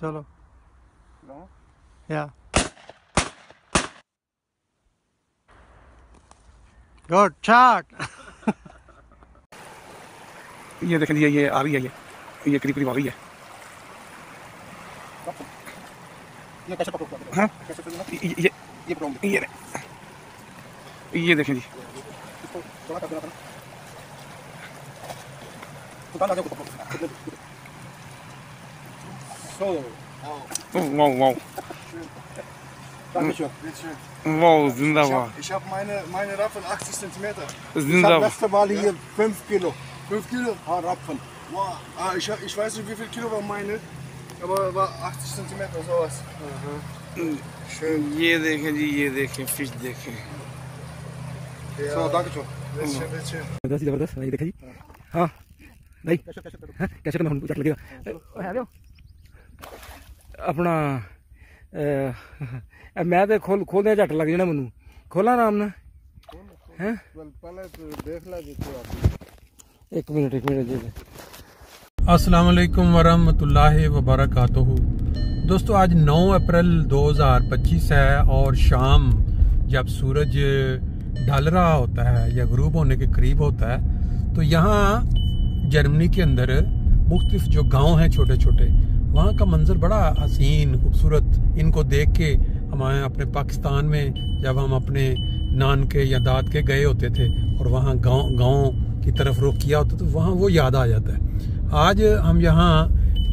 चलो No? या good shot. ये देखें जी, ये आ रही है, ये करीब करीब आ गई है। ये कैसे पकड़ो? हाँ, कैसे पकड़ना? ये प्रॉब्लम। ये देखें जी, इसको थोड़ा कर देना था। उतार लगा को पकड़ो। So, wow wow Dankeschön. Wow, जिंदाबाद Ich habe meine Rapfen 80 Zentimeter. Ich habe जिंदाबाद। letzte Mal hier 5 Kilo. 5 Kilo? Rapfen. Wow. Ich weiß nicht, wie viel Kilo war meine, aber war 80 Zentimeter, sowas. Schön. ये देखें जी, ये देखें fish देखें। So, Dankeschön. Bitteschön. जबरदस्त जबरदस्त, ये देखें जी। हाँ नहीं कैसे करना, चट लगेगा अपना। मैं तो खोल दिया, झट लग जाना मैनू। खोला आराम ना है। एक मिनट जी। अस्सलाम वालेकुम वरहमतुल्लाहि वबरकातुहू। दोस्तों आज 9 अप्रैल 2025 है और शाम जब सूरज ढल रहा होता है या गुरूब होने के करीब होता है, तो यहाँ जर्मनी के अंदर मुख्तलिफ जो गांव हैं छोटे छोटे, वहाँ का मंजर बड़ा हसीन खूबसूरत। इनको देख के हमारे अपने पाकिस्तान में जब हम अपने नानके या दादके गए होते थे और वहाँ गाँव की तरफ रुख किया होता, तो वहाँ वो याद आ जाता है। आज हम यहाँ,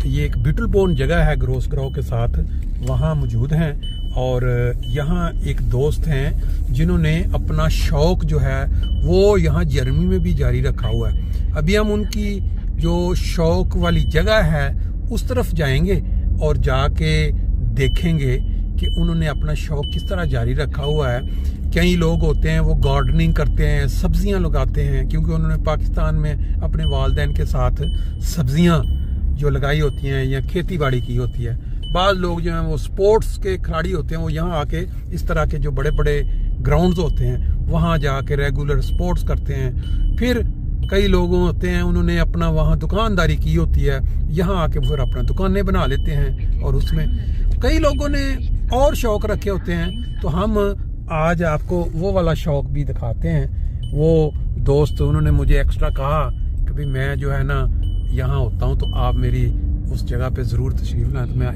ये एक ब्यूटीफुल जगह है ग्रोसग्राव के साथ, वहाँ मौजूद हैं और यहाँ एक दोस्त हैं जिन्होंने अपना शौक जो है वो यहाँ जर्मनी में भी जारी रखा हुआ है। अभी हम उनकी जो शौक वाली जगह है उस तरफ जाएंगे और जाके देखेंगे कि उन्होंने अपना शौक किस तरह जारी रखा हुआ है। कई लोग होते हैं वो गार्डनिंग करते हैं, सब्जियां लगाते हैं, क्योंकि उन्होंने पाकिस्तान में अपने वालिदैन के साथ सब्जियां जो लगाई होती हैं या खेती बाड़ी की होती है। बाद लोग जो हैं वो स्पोर्ट्स के खिलाड़ी होते हैं, वो यहाँ आके इस तरह के जो बड़े बड़े ग्राउंड्स होते हैं वहाँ जाके रेगुलर स्पोर्ट्स करते हैं। फिर कई लोग होते हैं उन्होंने अपना वहाँ दुकानदारी की होती है, यहाँ आके फिर अपना दुकानें बना लेते हैं और उसमें कई लोगों ने और शौक रखे होते हैं। तो हम आज आपको वो वाला शौक भी दिखाते हैं। वो दोस्त उन्होंने मुझे एक्स्ट्रा कहा कि भाई मैं जो है ना यहाँ होता हूँ तो आप मेरी उस जगह पे ज़रूर तशरीफ़ लाएं। तो मैं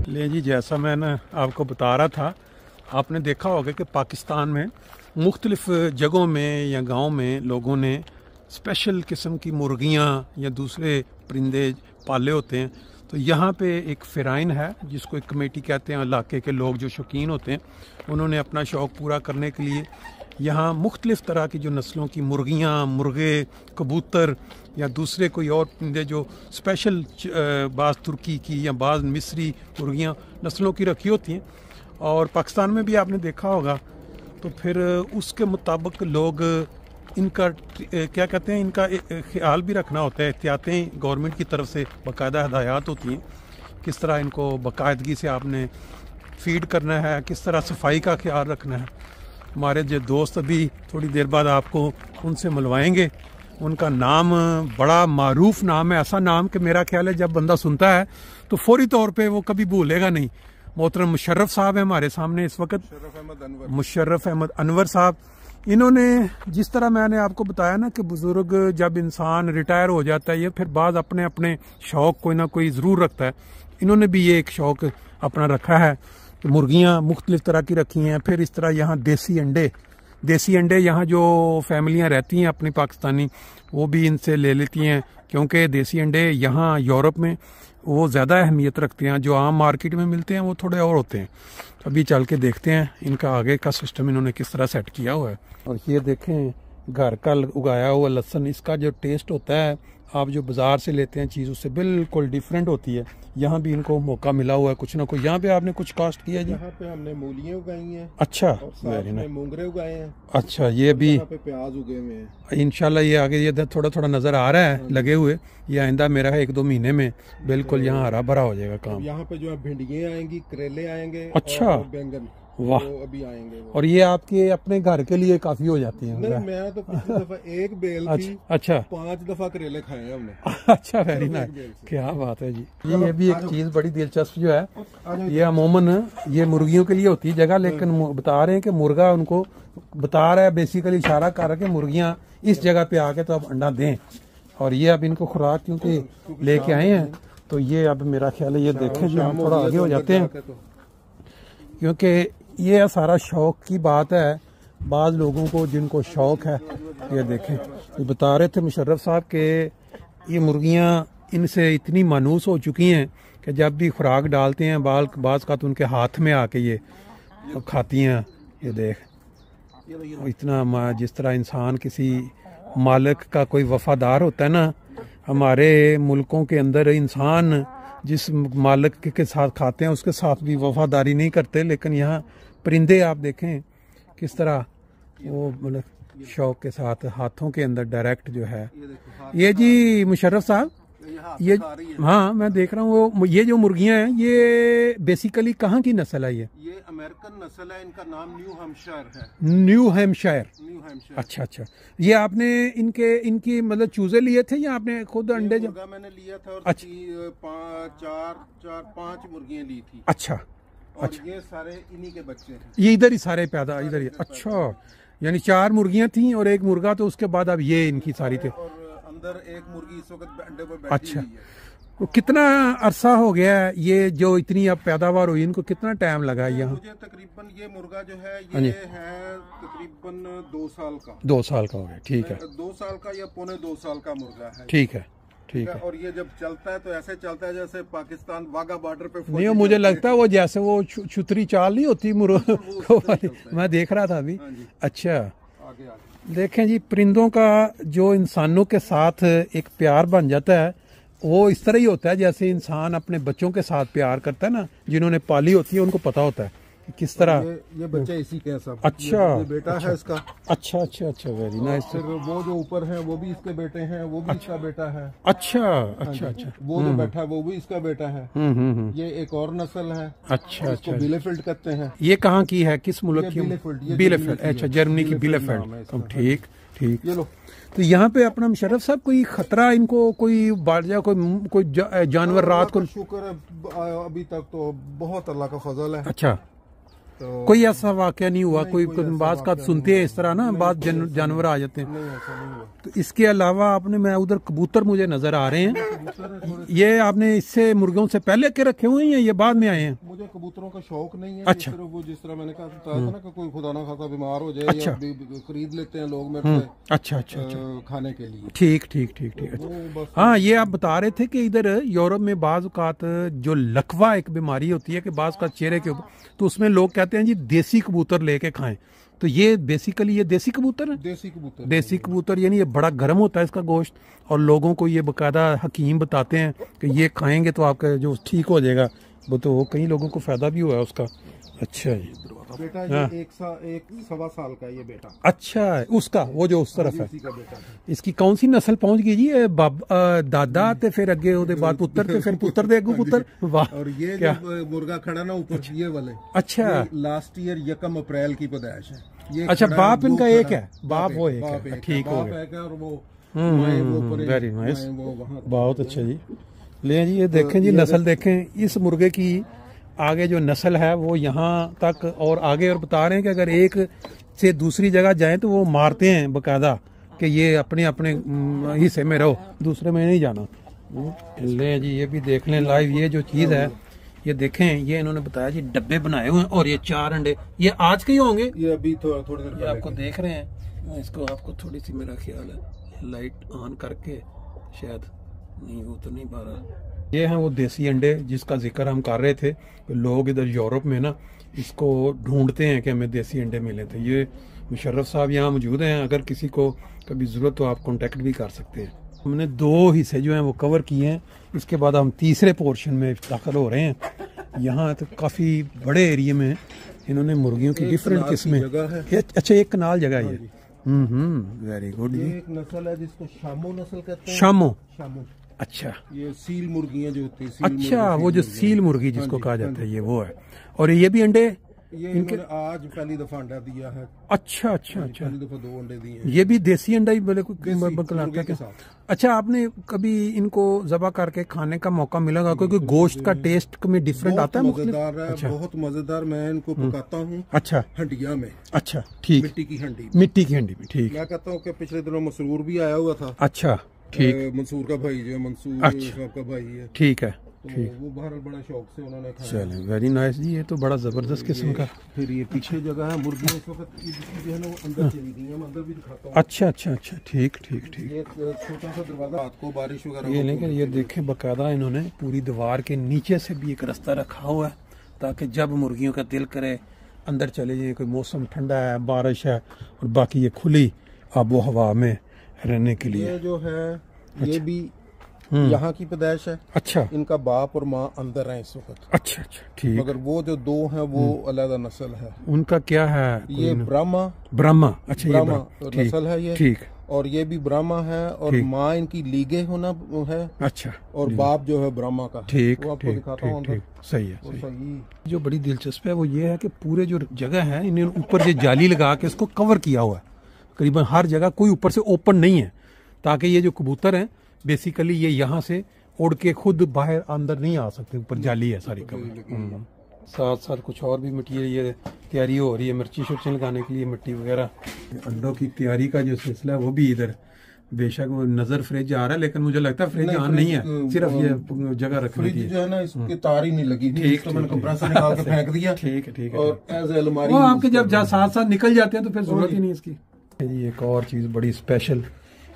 ले जी, जैसा मैं ना आपको बता रहा था, आपने देखा होगा कि पाकिस्तान में मुख्तलिफ जगहों में या गाँव में लोगों ने स्पेशल किस्म की मुर्गियाँ या दूसरे परिंदे पाले होते हैं। तो यहाँ पे एक फ़िराइन है जिसको एक कमेटी कहते हैं, इलाके के लोग जो शौकीन होते हैं उन्होंने अपना शौक़ पूरा करने के लिए यहाँ मुख्तलिफ़ तरह की जो नस्लों की मुर्गियाँ, मुर्गे, कबूतर या दूसरे कोई और परिंदे जो स्पेशल बाज़ तुर्की की या बाज़ मिस्री मुर्गियाँ नस्लों की रखी होती हैं और पाकिस्तान में भी आपने देखा होगा। तो फिर उसके मुताबिक लोग इनका क्या कहते हैं, इनका ख्याल भी रखना होता है। एहतियातें गवर्नमेंट की तरफ से बाकायदा हदायत होती हैं किस तरह इनको बाकायदगी से आपने फीड करना है, किस तरह सफाई का ख्याल रखना है। हमारे जो दोस्त अभी थोड़ी देर बाद आपको उनसे मिलवाएंगे। उनका नाम बड़ा मारूफ नाम है, ऐसा नाम कि मेरा ख्याल है जब बंदा सुनता है तो फौरी तौर पे वो कभी भूलेगा नहीं। मोहतरम मुशर्रफ साहब है हमारे सामने इस वक्त, मुशर्रफ अहमद अनवर साहब। इन्होंने जिस तरह मैंने आपको बताया ना कि बुजुर्ग जब इंसान रिटायर हो जाता है या फिर बाद अपने अपने शौक कोई ना कोई ज़रूर रखता है, इन्होंने भी ये एक शौक अपना रखा है। तो मुर्गियाँ मुख्तलिफ तरह की रखी हैं। फिर इस तरह यहाँ देसी अंडे यहाँ जो फैमिलियाँ रहती हैं अपनी पाकिस्तानी, वो भी इनसे ले लेती हैं, क्योंकि देसी अंडे यहाँ यूरोप में वो ज़्यादा अहमियत रखते हैं। जो आम मार्केट में मिलते हैं वो थोड़े और होते हैं। तो अभी चल के देखते हैं इनका आगे का सिस्टम इन्होंने किस तरह सेट किया हुआ है। और ये देखें घर का उगाया हुआ लहसुन, इसका जो टेस्ट होता है आप जो बाज़ार से लेते हैं चीज़ उससे बिल्कुल डिफरेंट होती है। यहाँ भी इनको मौका मिला हुआ है कुछ ना कुछ। यहाँ पे आपने कुछ कास्ट किया जी? यहाँ पे हमने मूलियाँ उगाई हैं। अच्छा, वेरी नाइस। मोंगरे उगाए हैं। अच्छा, ये भी यहाँ पे प्याज उगे हुए हैं। इंशाल्लाह ये आगे ये थोड़ा थोड़ा नज़र आ रहा है लगे हुए। ये आइंदा मेरा है 1-2 महीने में बिल्कुल यहाँ हरा भरा हो जाएगा काम। यहाँ पे जो है भिंडियाँ आएंगी, करेले आएंगे। अच्छा, बैंगन। वाह। वो अभी आएंगे वो। और ये आपके अपने घर के लिए काफी हो जाती है? नहीं, मैं तो पिछली दफा एक बेल की अच्छा 5 दफा करेले खाए हैं हमने। अच्छा, वेरी नाइस, क्या बात है जी। ये भी एक चीज बड़ी दिलचस्प जो है, ये अमूमन ये मुर्गियों के लिए होती है जगह, लेकिन बता रहे हैं कि मुर्गा उनको बता रहा है, बेसिकली इशारा कर रहा है कि मुर्गियां इस जगह पे आके तो अब अंडा दें। और ये अब इनको खुराक क्योंकि लेके आए हैं, तो ये अब मेरा ख्याल है ये देखें जी, हम थोड़ा आगे हो जाते हैं क्योंकि ये सारा शौक की बात है। बाज़ लोगों को जिनको शौक है, ये देखें, ये बता रहे थे मुशर्रफ साहब के ये मुर्गियां इनसे इतनी मानूस हो चुकी हैं कि जब भी खुराक डालते हैं बाज़ का तो उनके हाथ में आके ये खाती हैं। ये देख, इतना जिस तरह इंसान किसी मालिक का कोई वफादार होता है ना, हमारे मुल्कों के अंदर इंसान जिस मालिक के साथ खाते हैं उसके साथ भी वफादारी नहीं करते, लेकिन यहाँ परिंदे आप देखें किस तरह वो मतलब शौक के साथ हाथों के अंदर डायरेक्ट जो है। ये जी मुशर्रफ साहब, ये हाँ मैं देख रहा हूँ वो ये जो मुर्गियाँ हैं ये बेसिकली कहाँ की नस्ल है? ये अमेरिकन नस्ल है, इनका नाम न्यू हैम्पशायर है। New Hampshire. अच्छा अच्छा, ये आपने इनकी मतलब चूजे लिए थे या आपने खुद अंडे? मुर्गा मैंने लिया था और अच्छा, 5 मुर्गियां ली थी। अच्छा और ये सारे इन्हीं के बच्चे हैं। ये इधर ही सारे पैदा इधर ही? अच्छा, यानी 4 मुर्गियां थी और 1 मुर्गा, तो उसके बाद अब ये इनकी सारी थे। और अंदर 1 मुर्गी इस वक्त अंडे पर बैठी अच्छा, हुई है। तो कितना अरसा हो गया है ये जो इतनी अब पैदावार हुई, इनको कितना टाइम लगा यहाँ? मुझे तकरीबन ये मुर्गा जो है ये है तकरीबन 2 साल का। 2 साल का हो गया, ठीक है। 2 साल का या पौने 2 साल का मुर्गा है। ठीक है, ठीक है। और ये जब चलता है तो ऐसे चलता है जैसे पाकिस्तान वाघा बॉर्डर पे। नहीं, मुझे लगता है वो जैसे वो छुतरी चाल नहीं होती मुर्गा वाली, मैं देख रहा था अभी। अच्छा, आगे देखें जी, परिंदों का जो इंसानों के साथ एक प्यार बन जाता है वो इस तरह ही होता है जैसे इंसान अपने बच्चों के साथ प्यार करता है ना, जिन्होंने पाली होती है उनको पता होता है कि किस तरह। ये बच्चे इसी के सब। अच्छा, ये बेटा अच्छा, है इसका। अच्छा अच्छा अच्छा, वेरी नाइस। फिर वो जो ऊपर है वो भी इसके बेटे हैं, वो भी इसका बेटा है। अच्छा अच्छा अच्छा, वो जो बैठा है वो भी इसका बेटा है। ये एक और नस्ल है। अच्छा अच्छा, बिलेफील्ड कहते हैं। ये कहाँ की है, किस मुल्क की? बिलेफील्ड। बिलेफील्ड, अच्छा, जर्मनी की बिलेफील्ड। ठीक ठीक। ये लो, तो यहाँ पे अपना मुशर्रफ साहब कोई खतरा इनको कोई बाजा कोई जानवर रात को? शुक्र है अभी तक तो बहुत अल्लाह का फजल है। अच्छा, तो कोई ऐसा वाकया नहीं हुआ? कोई बात का सुनते हैं इस तरह ना, बात जानवर आ जाते हैं। नहीं, ऐसा नहीं हुआ। तो इसके अलावा आपने, मैं उधर कबूतर मुझे नजर आ रहे हैं, ये आपने इससे मुर्गियों से पहले के रखे हुए हैं या ये बाद में आए हैं? मुझे कबूतरों का शौक नहीं है। अच्छा, वो जिस तरह मैंने कहा था ना कि कोई खुदा ना खासा बीमार हो जाए, अच्छा, या खरीद लेते हैं लोग मेरे से। अच्छा अच्छा अच्छा, खाने के लिए। ठीक ठीक ठीक ठीक। हाँ, ये आप बता रहे थे कि इधर यूरोप में बाज़ औक़ात जो लकवा एक बीमारी होती है कि बाज़ का चेहरे के ऊपर, तो उसमें लोग कहते हैं जी देसी कबूतर लेके खाएं। तो ये बेसिकली ये देसी कबूतर है? देसी कबूतर यानी ये बड़ा गर्म होता है इसका गोश्त, और लोगों को ये बाकायदा हकीम बताते हैं कि ये खाएंगे तो आपका जो ठीक हो जाएगा। वो तो कई लोगों को फायदा भी हुआ है उसका। अच्छा जी, बेटा ये 1.25 साल का ये बेटा। अच्छा, उसका वो जो उस तरफ है, इसकी कौन सी नस्ल पहुंच गई जी? दादा ते फिर अगे ओदे बाद पुत्र ते फिर पुत्र दे अगू पुत्र। वाह। और ये जो मुर्गा खड़ा ना ऊपर, ये वाले, अच्छा, लास्ट ईयर 1 अप्रैल की पैदाइश है ये। अच्छा, बाप इनका एक है? बाप वो एक है, ठीक हो गया। और वो वेरी नाइस, बहुत अच्छा जी। ले जी, ये देखें जी, नस्ल देखें इस मुर्गे की, आगे जो नस्ल है वो यहाँ तक और आगे, और बता रहे हैं कि अगर एक से दूसरी जगह जाएं तो वो मारते हैं बाकायदा कि ये अपने अपने हिस्से में रहो, दूसरे में नहीं जाना। ले जी, ये भी देख लें लाइव, ये जो चीज़ है ये देखें, ये इन्होंने बताया जी डब्बे बनाए हुए हैं, और ये 4 अंडे ये आज के ही होंगे। ये अभी थोड़ी देर ये आपको देख रहे हैं, इसको आपको थोड़ी सी मेरा ख्याल है लाइट ऑन करके, शायद नहीं, वो तो नहीं पा रहा। ये हैं वो देसी अंडे जिसका जिक्र हम कर रहे थे। लोग इधर यूरोप में ना इसको ढूंढते हैं कि हमें देसी अंडे मिले थे। ये मुशर्रफ साहब यहाँ मौजूद हैं, अगर किसी को कभी ज़रूरत हो आप कांटेक्ट भी कर सकते हैं। हमने 2 हिस्से जो हैं वो कवर किए हैं, इसके बाद हम तीसरे पोर्शन में दाखिल हो रहे हैं। यहाँ तो काफ़ी बड़े एरिया में इन्होंने मुर्गियों की डिफरेंट किस्में। अच्छा, एक कनाल जगह है। Very good. ये एक नस्ल है जिसको शामो नस्ल कहते हैं। शामो। अच्छा, ये सील मुर्गियां जो होती है। अच्छा, वो जो सील मुर्गी जिसको कहा जाता है, ये वो है। और ये भी अंडे ये इनके इन्होंने आज पहली दफा अंडा दिया है। अच्छा अच्छा अच्छा, पहली दफा 2 अंडे दिए हैं। ये भी देसी अंडा ही बोले कोई देसी, बकलाता मुर्गे के है। साथ। अच्छा, आपने कभी इनको ज़बा करके खाने का मौका मिलेगा? क्योंकि गोश्त का टेस्ट में डिफरेंट आता है, मुख्तलिफ? मजेदार है। अच्छा। बहुत मजेदार। मैं इनको पकाता हूँ अच्छा हंडिया में, अच्छा, ठीक, मिट्टी की हंडी। मिट्टी की हंडी में, ठीक। मैं कहता हूँ कि पिछले दिनों मसरूर भी आया हुआ था। अच्छा, ठीक, मंसूर का भाई जो मंसूर अच्छा। साहब का भाई है, ठीक है, तो ठीक। वो बहरहाल बड़ा शौक से उन्होंने खाया। चलें, वेरी नाइस जी, ये तो बड़ा जबरदस्त किस्म का। फिर ये पीछे जगह है मुर्गियां इस वक्त जो है ना वो अंदर चली गई हैं। मैं अंदर भी दिखाता हूँ। अच्छा अच्छा अच्छा, ठीक ठीक ठीक। ये छोटा सा दरवाजा, रात को बारिश वगैरह ये हो लेकिन ये देखें, बाकायदा इन्होंने पूरी दीवार के नीचे से भी एक रास्ता रखा हुआ है ताकि जब मुर्गियों का दिल करे अंदर चले जाए। कोई मौसम ठंडा है, बारिश है, और बाकी ये खुली आबो हवा में रहने के लिए। ये जो है ये भी यहाँ की पैदाइश है। अच्छा इनका बाप और माँ अंदर है इस वक्त, अच्छा अच्छा, ठीक। मगर वो जो 2 हैं वो अलग नस्ल है। उनका क्या है? ये ब्राह्मा, ब्रह्मा। अच्छा, ये ब्राह्मा ठीक, नस्ल है ये, ठीक। और ये भी ब्राह्मा है, और ठीक। माँ इनकी लीगे होना है, अच्छा, और बाप जो है ब्राह्मा का। ठीक वो आपको ठीक दिखाता हूँ ठीक अंदर। ठीक, सही है, वो सही। सही। जो बड़ी दिलचस्प है वो ये है कि पूरे जो जगह है इन्हें ऊपर जो जाली लगा के इसको कवर किया हुआ है। करीबन हर जगह कोई ऊपर से ओपन नहीं है, ताकि ये जो कबूतर हैं बेसिकली ये यहाँ से उड़ के खुद बाहर अंदर नहीं आ सकते। ऊपर जाली है सारी कवर। साथ साथ कुछ और भी मटीरियल ये तैयारी हो रही है, मिर्ची शुर्ची लगाने के लिए मिट्टी वगैरह। अंडों की तैयारी का जो सिलसिला है वो भी इधर, बेशक वो नजर फ्रिज आ रहा है, लेकिन मुझे लगता है फ्रिज ऑन नहीं है, सिर्फ ये जगह रखने की फ्रिज जो है ना इसकी तार ही नहीं लगी थी, ठीक, तो मैंने ठीक, कंप्रेसर निकाल के फेंक दिया। ठीक है, ठीक है। और एज अलमारी वो आपके जब साथ साथ निकल जाते हैं तो फिर जरूरत ही नहीं इसकी। ये एक और चीज़ बड़ी स्पेशल,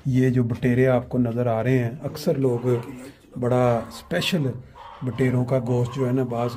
ये जो बटेरे आपको नज़र आ रहे हैं, अक्सर लोग बड़ा स्पेशल बटेरों का गोश्त जो है ना बाज